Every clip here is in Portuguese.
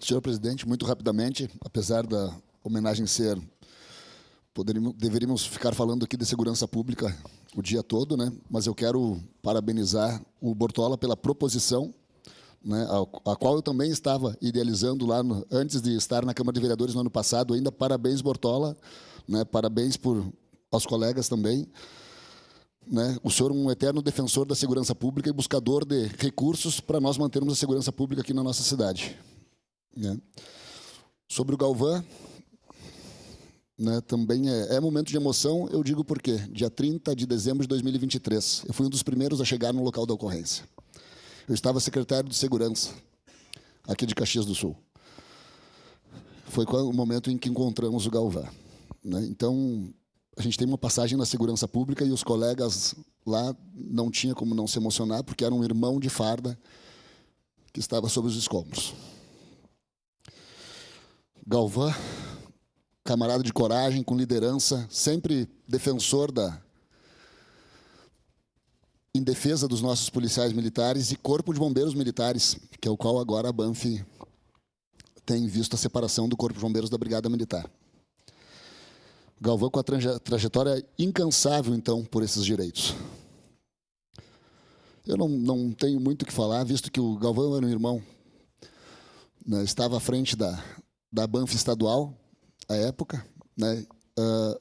Senhor presidente, muito rapidamente, apesar da homenagem ser... deveríamos ficar falando aqui de segurança pública o dia todo, né? Mas eu quero parabenizar o Bortola pela proposição, né, a qual eu também estava idealizando lá antes de estar na Câmara de Vereadores no ano passado. Ainda parabéns, Bortola, né? Parabéns aos colegas também. Né? O senhor é um eterno defensor da segurança pública e buscador de recursos para nós mantermos a segurança pública aqui na nossa cidade. Né? Sobre o Galvão, né, também é momento de emoção, eu digo por quê. Dia 30 de dezembro de 2023, eu fui um dos primeiros a chegar no local da ocorrência. Eu estava secretário de Segurança, aqui de Caxias do Sul. Foi o momento em que encontramos o Galvão. Né? Então, a gente tem uma passagem na segurança pública e os colegas lá não tinha como não se emocionar, porque era um irmão de farda que estava sob os escombros. Galvão, camarada de coragem, com liderança, sempre defensor em defesa dos nossos policiais militares e Corpo de Bombeiros Militares, que é o qual agora a Banff tem visto a separação do Corpo de Bombeiros da Brigada Militar. Galvão com a trajetória incansável, então, por esses direitos. Eu não tenho muito o que falar, visto que o Galvão era um irmão, né, estava à frente da Banff estadual, à época, né?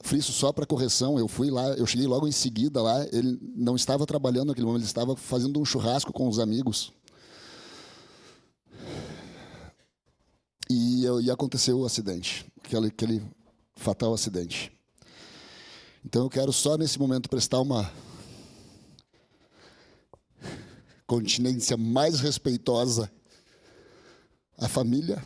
Friso, só para correção, eu fui lá, eu cheguei logo em seguida lá, ele não estava trabalhando naquele momento, ele estava fazendo um churrasco com os amigos. E aconteceu o acidente, aquele fatal acidente. Então eu quero só nesse momento prestar uma continência mais respeitosa à família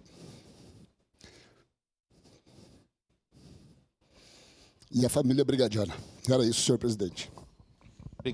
e à família brigadiana. Era isso, senhor presidente.